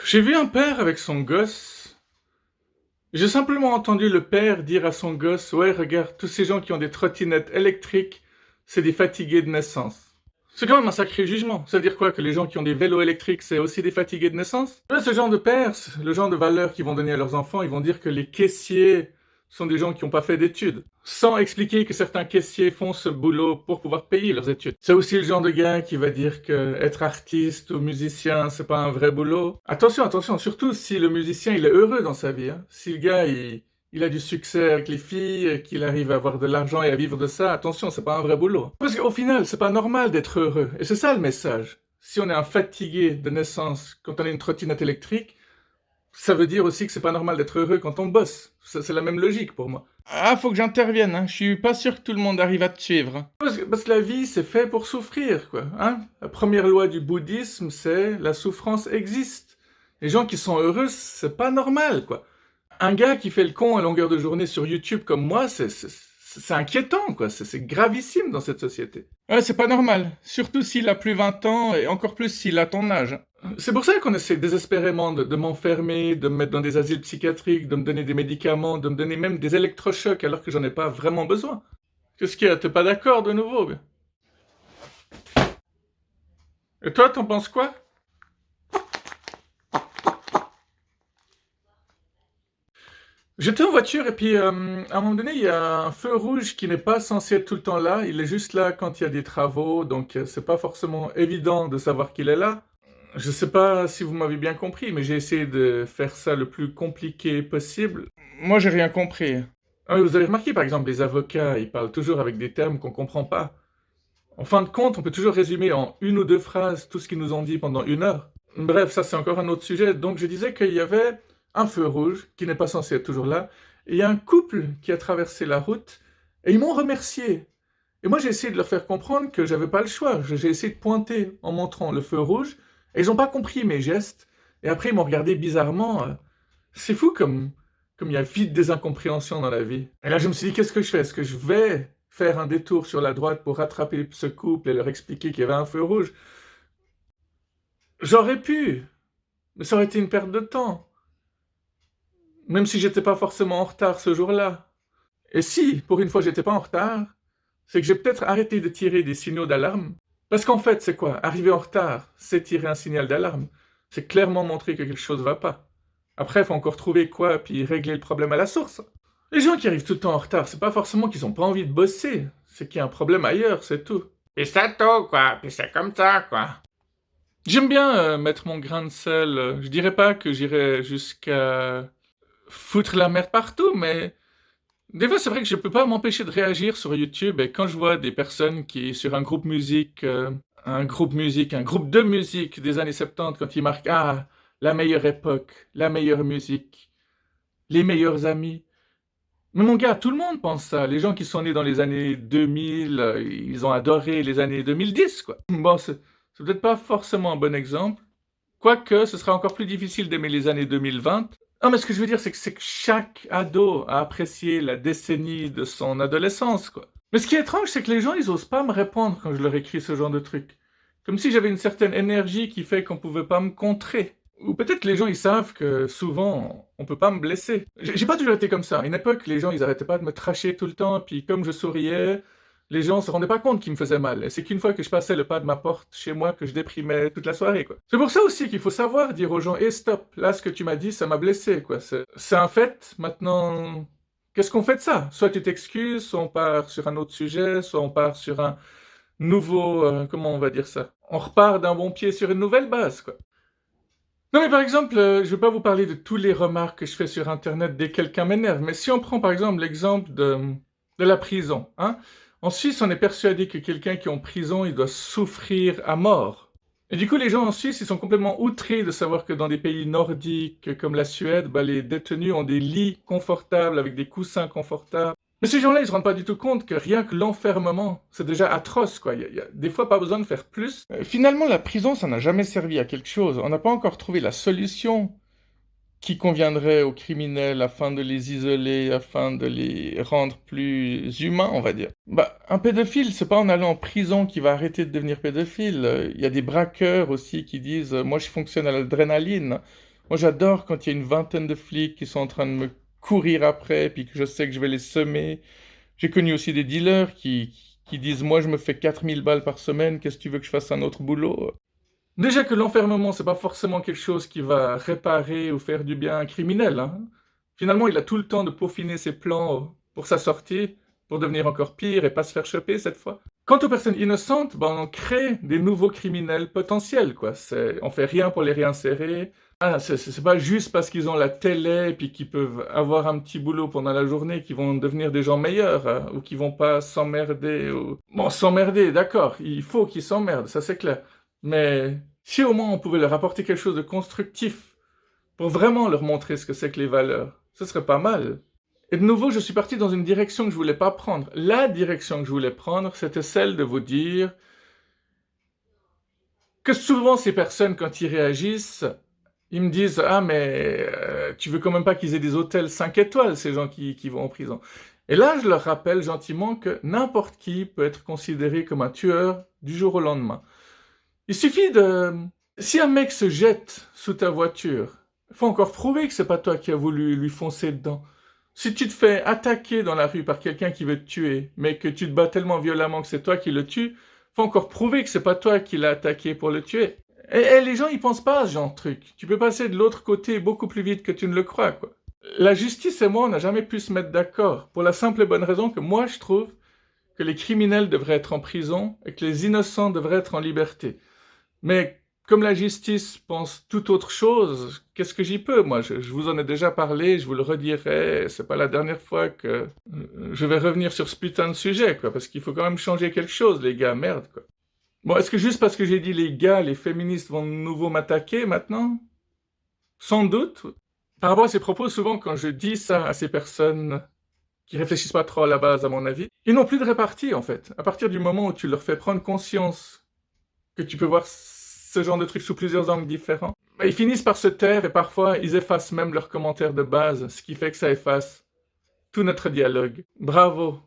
J'ai vu un père avec son gosse. J'ai simplement entendu le père dire à son gosse: «Ouais, regarde, tous ces gens qui ont des trottinettes électriques, c'est des fatigués de naissance.» C'est quand même un sacré jugement. Ça veut dire quoi? Que les gens qui ont des vélos électriques, c'est aussi des fatigués de naissance? Ce genre de pères, le genre de valeurs qu'ils vont donner à leurs enfants, ils vont dire que les caissiers sont des gens qui n'ont pas fait d'études, sans expliquer que certains caissiers font ce boulot pour pouvoir payer leurs études. C'est aussi le genre de gars qui va dire que être artiste ou musicien, c'est pas un vrai boulot. Attention, attention, surtout si le musicien, il est heureux dans sa vie, hein. Si le gars, il a du succès avec les filles, qu'il arrive à avoir de l'argent et à vivre de ça, attention, c'est pas un vrai boulot. Parce qu'au final, c'est pas normal d'être heureux. Et c'est ça le message. Si on est un fatigué de naissance quand on a une trottinette électrique, ça veut dire aussi que c'est pas normal d'être heureux quand on bosse. C'est la même logique pour moi. Ah, faut que j'intervienne, hein. Je suis pas sûr que tout le monde arrive à te suivre, hein. Parce que la vie, c'est fait pour souffrir, quoi, hein. La première loi du bouddhisme, c'est la souffrance existe. Les gens qui sont heureux, c'est pas normal, quoi. Un gars qui fait le con à longueur de journée sur YouTube comme moi, c'est inquiétant, quoi. C'est gravissime dans cette société. Ouais, c'est pas normal. Surtout s'il a plus 20 ans et encore plus s'il a ton âge. C'est pour ça qu'on essaie désespérément de m'enfermer, de me mettre dans des asiles psychiatriques, de me donner des médicaments, de me donner même des électrochocs alors que j'en ai pas vraiment besoin. Qu'est-ce qu'il y a? T'es pas d'accord de nouveau? Et toi, t'en penses quoi? J'étais en voiture et puis à un moment donné, il y a un feu rouge qui n'est pas censé être tout le temps là. Il est juste là quand il y a des travaux, donc c'est pas forcément évident de savoir qu'il est là. Je sais pas si vous m'avez bien compris, mais j'ai essayé de faire ça le plus compliqué possible. Moi, j'ai rien compris. Ah oui, vous avez remarqué, par exemple, les avocats, ils parlent toujours avec des termes qu'on comprend pas. En fin de compte, on peut toujours résumer en une ou deux phrases tout ce qu'ils nous ont dit pendant une heure. Bref, ça c'est encore un autre sujet. Donc je disais qu'il y avait un feu rouge, qui n'est pas censé être toujours là, et il y a un couple qui a traversé la route, et ils m'ont remercié. Et moi j'ai essayé de leur faire comprendre que j'avais pas le choix. J'ai essayé de pointer en montrant le feu rouge, et ils ont pas compris mes gestes. Et après ils m'ont regardé bizarrement. C'est fou comme il y a vite des incompréhensions dans la vie. Et là je me suis dit, qu'est-ce que je fais? Est-ce que je vais faire un détour sur la droite pour rattraper ce couple et leur expliquer qu'il y avait un feu rouge? J'aurais pu, mais ça aurait été une perte de temps. Même si j'étais pas forcément en retard ce jour-là. Et si, pour une fois, j'étais pas en retard, c'est que j'ai peut-être arrêté de tirer des signaux d'alarme. Parce qu'en fait, c'est quoi? Arriver en retard, c'est tirer un signal d'alarme. C'est clairement montrer que quelque chose va pas. Après, il faut encore trouver quoi, puis régler le problème à la source. Les gens qui arrivent tout le temps en retard, c'est pas forcément qu'ils ont pas envie de bosser. C'est qu'il y a un problème ailleurs, c'est tout. Puis c'est tout, quoi. Puis c'est comme ça, quoi. J'aime bien mettre mon grain de sel. Je dirais pas que j'irais jusqu'à foutre la merde partout, mais des fois, c'est vrai que je peux pas m'empêcher de réagir sur YouTube et quand je vois des personnes qui, sur un groupe musique, un groupe de musique des années 70, quand ils marquent «Ah, la meilleure époque, la meilleure musique, les meilleurs amis.» Mais mon gars, tout le monde pense ça. Les gens qui sont nés dans les années 2000, ils ont adoré les années 2010, quoi. Bon, c'est peut-être pas forcément un bon exemple. Quoique, ce sera encore plus difficile d'aimer les années 2020. Non, mais ce que je veux dire, c'est que chaque ado a apprécié la décennie de son adolescence, quoi. Mais ce qui est étrange, c'est que les gens, ils osent pas me répondre quand je leur écris ce genre de truc. Comme si j'avais une certaine énergie qui fait qu'on pouvait pas me contrer. Ou peut-être que les gens, ils savent que souvent, on peut pas me blesser. J'ai pas toujours été comme ça. À une époque, les gens, ils arrêtaient pas de me tracher tout le temps, puis comme je souriais, les gens se rendaient pas compte qu'ils me faisaient mal. Et c'est qu'une fois que je passais le pas de ma porte chez moi que je déprimais toute la soirée, quoi. C'est pour ça aussi qu'il faut savoir dire aux gens: «Hé, stop, là, ce que tu m'as dit, ça m'a blessé, quoi. C'est un fait, maintenant, qu'est-ce qu'on fait de ça? Soit tu t'excuses, soit on part sur un autre sujet, soit on part sur un nouveau, comment on va dire ça? On repart d'un bon pied sur une nouvelle base, quoi.» Non mais par exemple, je vais pas vous parler de tous les remarques que je fais sur internet dès que quelqu'un m'énerve, mais si on prend par exemple l'exemple de la prison, hein. En Suisse, on est persuadé que quelqu'un qui est en prison, il doit souffrir à mort. Et du coup, les gens en Suisse, ils sont complètement outrés de savoir que dans des pays nordiques comme la Suède, bah, les détenus ont des lits confortables avec des coussins confortables. Mais ces gens-là, ils se rendent pas du tout compte que rien que l'enfermement, c'est déjà atroce, quoi. Il y a des fois pas besoin de faire plus. Finalement, la prison, ça n'a jamais servi à quelque chose. On n'a pas encore trouvé la solution qui conviendrait aux criminels afin de les isoler, afin de les rendre plus humains, on va dire. Bah, un pédophile, c'est pas en allant en prison qu'il va arrêter de devenir pédophile. Il y a des braqueurs aussi qui disent «Moi, je fonctionne à l'adrénaline.» Moi, j'adore quand il y a une vingtaine de flics qui sont en train de me courir après, puis que je sais que je vais les semer. J'ai connu aussi des dealers qui disent, moi, je me fais 4000 balles par semaine, qu'est-ce que tu veux que je fasse un autre boulot? Déjà que l'enfermement, c'est pas forcément quelque chose qui va réparer ou faire du bien à un criminel, hein. Finalement, il a tout le temps de peaufiner ses plans pour sa sortie, pour devenir encore pire et pas se faire choper cette fois. Quant aux personnes innocentes, ben, on crée des nouveaux criminels potentiels, quoi. On fait rien pour les réinsérer. Ah, c'est pas juste parce qu'ils ont la télé et puis qu'ils peuvent avoir un petit boulot pendant la journée qu'ils vont devenir des gens meilleurs, hein, ou qu'ils vont pas s'emmerder. Bon, s'emmerder, d'accord, il faut qu'ils s'emmerdent, ça c'est clair. Mais si au moins on pouvait leur apporter quelque chose de constructif pour vraiment leur montrer ce que c'est que les valeurs, ce serait pas mal. Et de nouveau, je suis parti dans une direction que je voulais pas prendre. La direction que je voulais prendre, c'était celle de vous dire que souvent ces personnes, quand ils réagissent, ils me disent: «Ah mais tu veux quand même pas qu'ils aient des hôtels 5 étoiles, ces gens qui vont en prison?» Et là, je leur rappelle gentiment que n'importe qui peut être considéré comme un tueur du jour au lendemain. Il suffit de... Si un mec se jette sous ta voiture, il faut encore prouver que c'est pas toi qui as voulu lui foncer dedans. Si tu te fais attaquer dans la rue par quelqu'un qui veut te tuer, mais que tu te bats tellement violemment que c'est toi qui le tue, faut encore prouver que c'est pas toi qui l'as attaqué pour le tuer. Et les gens, ils pensent pas à ce genre de truc. Tu peux passer de l'autre côté beaucoup plus vite que tu ne le crois, quoi. La justice et moi, on n'a jamais pu se mettre d'accord, pour la simple et bonne raison que moi, je trouve que les criminels devraient être en prison et que les innocents devraient être en liberté. Mais comme la justice pense tout autre chose, qu'est-ce que j'y peux, moi? Je vous en ai déjà parlé, je vous le redirai, c'est pas la dernière fois que je vais revenir sur ce putain de sujet, quoi, parce qu'il faut quand même changer quelque chose, les gars, merde, quoi. Bon, est-ce que juste parce que j'ai dit les gars, les féministes vont de nouveau m'attaquer maintenant? Sans doute. Par rapport à ces propos, souvent quand je dis ça à ces personnes qui réfléchissent pas trop à la base, à mon avis, ils n'ont plus de répartie, en fait. À partir du moment où tu leur fais prendre conscience que tu peux voir ce genre de trucs sous plusieurs angles différents, bah, ils finissent par se taire et parfois ils effacent même leurs commentaires de base, ce qui fait que ça efface tout notre dialogue. Bravo,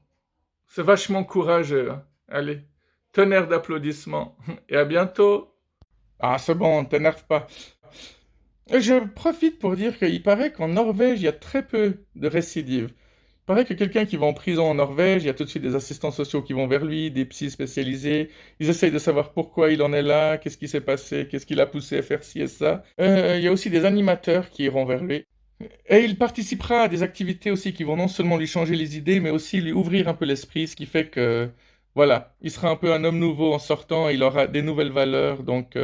c'est vachement courageux, hein. Allez, tonnerre d'applaudissements et à bientôt. Ah, c'est bon, t'énerve pas. Je profite pour dire qu'il paraît qu'en Norvège, il y a très peu de récidives. Il paraît que quelqu'un qui va en prison en Norvège, il y a tout de suite des assistants sociaux qui vont vers lui, des psys spécialisés. Ils essayent de savoir pourquoi il en est là, qu'est-ce qui s'est passé, qu'est-ce qui l'a poussé à faire ci et ça. Il y a aussi des animateurs qui iront vers lui. Et il participera à des activités aussi qui vont non seulement lui changer les idées, mais aussi lui ouvrir un peu l'esprit, ce qui fait que, voilà, il sera un peu un homme nouveau en sortant, il aura des nouvelles valeurs, donc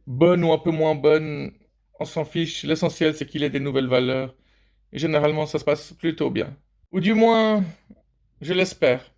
bonnes ou un peu moins bonnes, on s'en fiche. L'essentiel, c'est qu'il ait des nouvelles valeurs. Et généralement, ça se passe plutôt bien. Ou du moins, je l'espère.